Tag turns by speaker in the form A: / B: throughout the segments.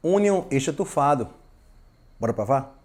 A: Union estatufado. Bora provar?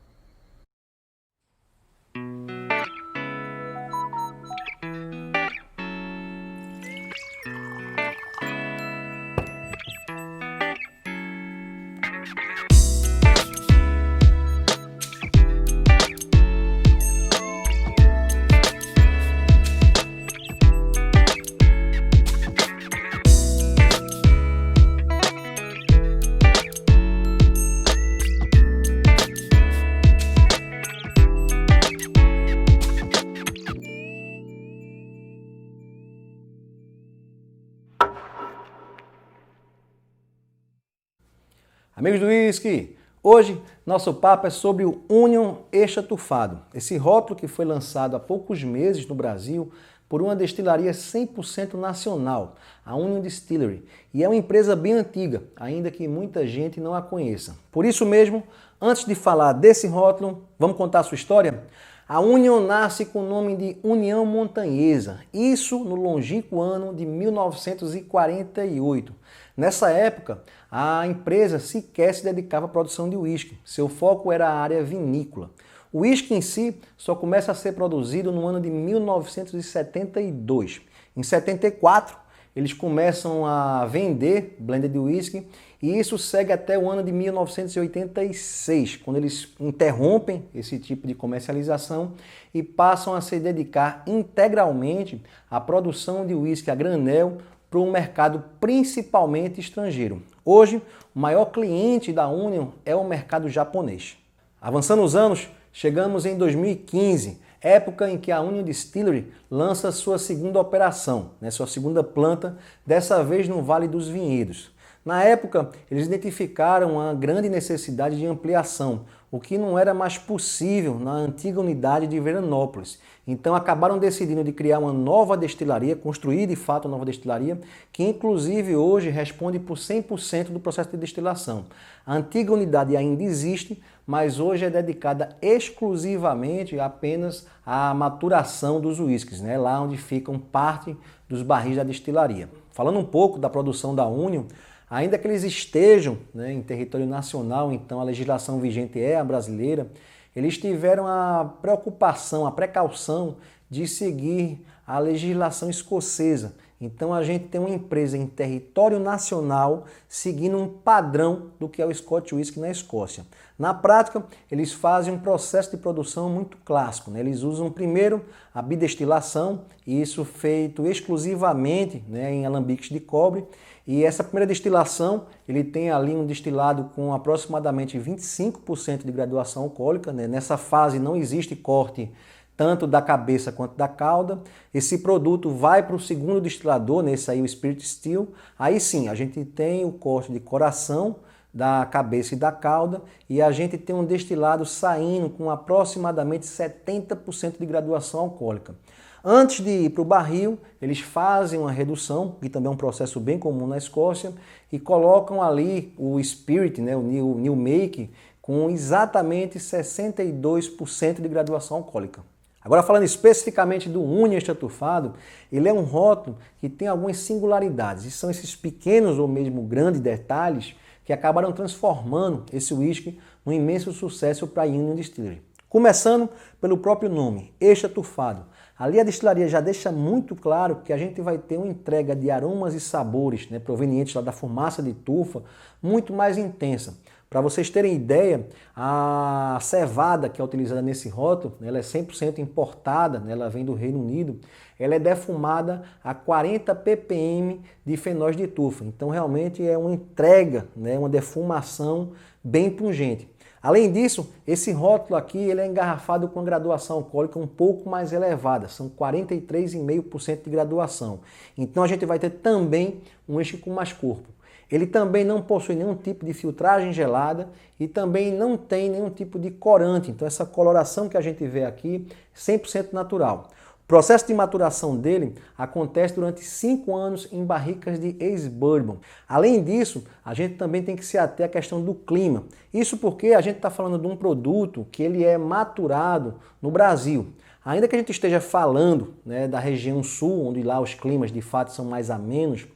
A: Amigos do Whisky, hoje nosso papo é sobre o Union estatufado. Esse rótulo que foi lançado há poucos meses no Brasil por uma destilaria 100% nacional, a Union Distillery, e é uma empresa bem antiga, ainda que muita gente não a conheça. Por isso mesmo, antes de falar desse rótulo, vamos contar a sua história? A Union nasce com o nome de União Montanhesa, isso no longínquo ano de 1948. Nessa época, a empresa sequer se dedicava à produção de uísque, seu foco era a área vinícola. O uísque em si só começa a ser produzido no ano de 1972. Em 74, eles começam a vender blended whisky e isso segue até o ano de 1986, quando eles interrompem esse tipo de comercialização e passam a se dedicar integralmente à produção de whisky a granel para um mercado principalmente estrangeiro. Hoje, o maior cliente da Union é o mercado japonês. Avançando os anos, chegamos em 2015, época em que a Union Distillery lança sua segunda operação, sua segunda planta, dessa vez no Vale dos Vinhedos. Na época, eles identificaram uma grande necessidade de ampliação, o que não era mais possível na antiga unidade de Veranópolis. Então acabaram decidindo de criar uma nova destilaria, construir de fato uma nova destilaria, que inclusive hoje responde por 100% do processo de destilação. A antiga unidade ainda existe, mas hoje é dedicada exclusivamente apenas à maturação dos uísques, lá onde ficam parte dos barris da destilaria. Falando um pouco da produção da Union, ainda que eles estejam em território nacional, então a legislação vigente é a brasileira, eles tiveram a preocupação, a precaução de seguir a legislação escocesa. Então a gente tem uma empresa em território nacional seguindo um padrão do que é o Scotch Whisky na Escócia. Na prática, eles fazem um processo de produção muito clássico. Eles usam primeiro a bidestilação, e isso feito exclusivamente em alambiques de cobre. E essa primeira destilação, ele tem ali um destilado com aproximadamente 25% de graduação alcoólica. Nessa fase não existe corte tanto da cabeça quanto da cauda. Esse produto vai para o segundo destilador, nesse aí o Spirit Still. Aí sim, a gente tem o corte de coração, da cabeça e da cauda, e a gente tem um destilado saindo com aproximadamente 70% de graduação alcoólica. Antes de ir para o barril, eles fazem uma redução, que também é um processo bem comum na Escócia, e colocam ali o Spirit, o New Make, com exatamente 62% de graduação alcoólica. Agora falando especificamente do Union estatufado, ele é um rótulo que tem algumas singularidades, e são esses pequenos ou mesmo grandes detalhes que acabaram transformando esse whisky num imenso sucesso para a Union Distillery. Começando pelo próprio nome, estatufado. Ali a destilaria já deixa muito claro que a gente vai ter uma entrega de aromas e sabores provenientes lá da fumaça de tufa muito mais intensa. Para vocês terem ideia, a cevada que é utilizada nesse rótulo, ela é 100% importada, ela vem do Reino Unido, ela é defumada a 40 ppm de fenóis de tufa. Então realmente é uma entrega, uma defumação bem pungente. Além disso, esse rótulo aqui ele é engarrafado com graduação alcoólica um pouco mais elevada, são 43,5% de graduação. Então a gente vai ter também um whisky com mais corpo. Ele também não possui nenhum tipo de filtragem gelada e também não tem nenhum tipo de corante. Então essa coloração que a gente vê aqui é 100% natural. O processo de maturação dele acontece durante 5 anos em barricas de ex-bourbon. Além disso, a gente também tem que se ater à questão do clima. Isso porque a gente está falando de um produto que ele é maturado no Brasil. Ainda que a gente esteja falando da região sul, onde lá os climas de fato são mais amenos,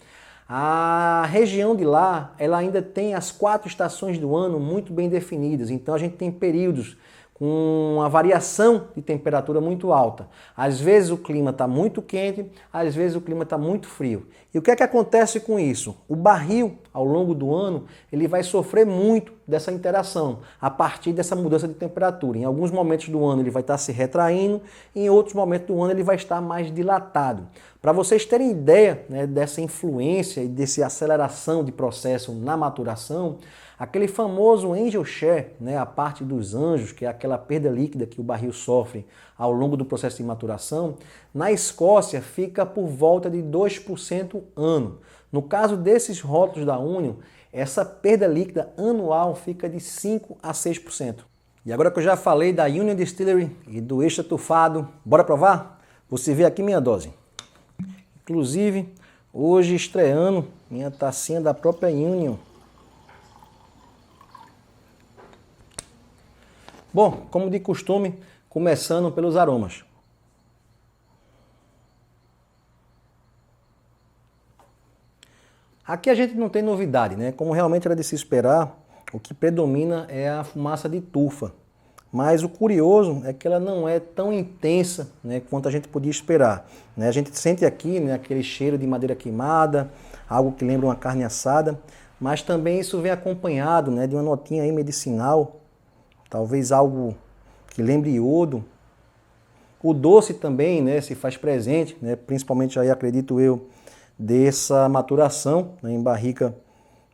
A: A região de lá, ela ainda tem as 4 estações do ano muito bem definidas, então a gente tem períodos com uma variação de temperatura muito alta. Às vezes o clima está muito quente, às vezes o clima está muito frio. E o que é que acontece com isso? O barril, ao longo do ano, ele vai sofrer muito dessa interação, a partir dessa mudança de temperatura. Em alguns momentos do ano ele vai estar se retraindo, e em outros momentos do ano ele vai estar mais dilatado. Para vocês terem ideia, né, dessa influência e dessa aceleração de processo na maturação, aquele famoso angel share, né, a parte dos anjos, que é aquela perda líquida que o barril sofre ao longo do processo de maturação, na Escócia fica por volta de 2% ano. No caso desses rótulos da Union, essa perda líquida anual fica de 5 a 6%. E agora que eu já falei da Union Distillery e do Extra Tufado, bora provar? Você vê aqui minha dose. Inclusive, hoje estreando minha tacinha da própria Union. Bom, como de costume, começando pelos aromas. Aqui a gente não tem novidade, né? Como realmente era de se esperar, o que predomina é a fumaça de tufa. Mas o curioso é que ela não é tão intensa, né, quanto a gente podia esperar. Né? A gente sente aqui, né, aquele cheiro de madeira queimada, algo que lembra uma carne assada, mas também isso vem acompanhado, né, de uma notinha aí medicinal, talvez algo que lembre iodo. O doce também, né, se faz presente, né, principalmente aí, acredito eu, dessa maturação, né, em barrica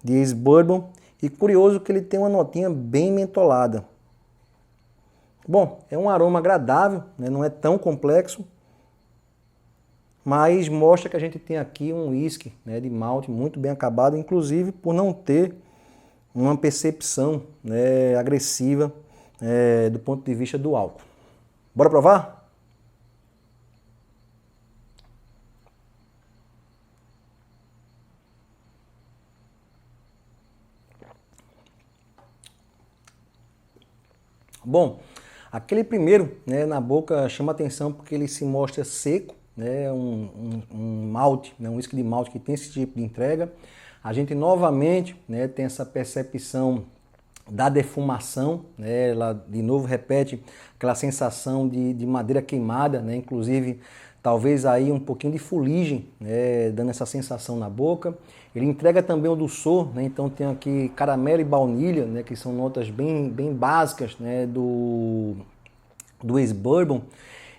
A: de ex-bourbon. E curioso que ele tem uma notinha bem mentolada. Bom, é um aroma agradável, né, não é tão complexo, mas mostra que a gente tem aqui um whisky, né, de malte muito bem acabado, inclusive por não ter uma percepção, né, agressiva do ponto de vista do álcool. Bora provar? Bom, aquele primeiro, né, na boca chama atenção porque ele se mostra seco, né, um malte, né, um whisky de malte que tem esse tipo de entrega. A gente novamente, né, tem essa percepção da defumação, né, ela de novo repete aquela sensação de madeira queimada, né, inclusive talvez aí um pouquinho de fuligem, né, dando essa sensação na boca. Ele entrega também o dulçor, né, então tem aqui caramelo e baunilha, né, que são notas bem básicas, né, do ex-bourbon.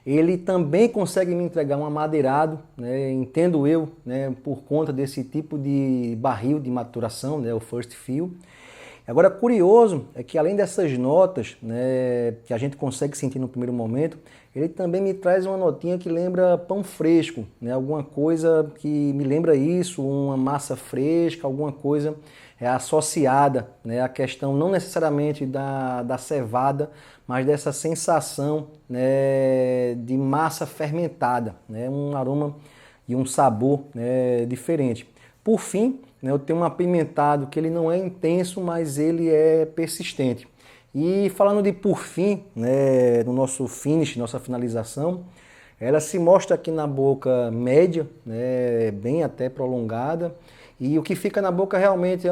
A: Ele também consegue me entregar um amadeirado, né, entendo eu, né, por conta desse tipo de barril de maturação, né, o first fill. Agora, curioso é que além dessas notas, né, que a gente consegue sentir no primeiro momento, ele também me traz uma notinha que lembra pão fresco, né, alguma coisa que me lembra isso, uma massa fresca, alguma coisa associada, né, à questão não necessariamente da cevada, mas dessa sensação, né, de massa fermentada, né, um aroma e um sabor, né, diferente. Por fim, né, eu tenho um apimentado que ele não é intenso, mas ele é persistente. E falando de por fim, né, no nosso finish, nossa finalização, ela se mostra aqui na boca média, né, bem até prolongada, e o que fica na boca realmente é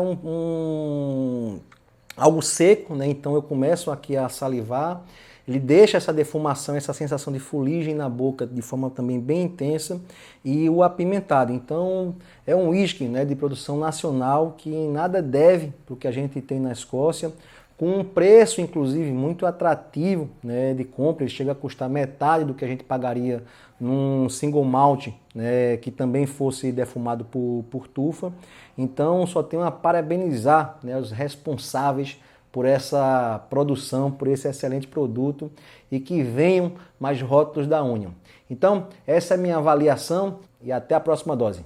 A: algo seco, né, então eu começo aqui a salivar. Ele deixa essa defumação, essa sensação de fuligem na boca de forma também bem intensa, e o apimentado. Então é um whisky, né, de produção nacional que em nada deve para o que a gente tem na Escócia, com um preço inclusive muito atrativo, né, de compra. Ele chega a custar metade do que a gente pagaria num single malt, né, que também fosse defumado por tufa. Então só tenho a parabenizar, né, os responsáveis por essa produção, por esse excelente produto, e que venham mais rótulos da Union. Então, essa é a minha avaliação e até a próxima dose.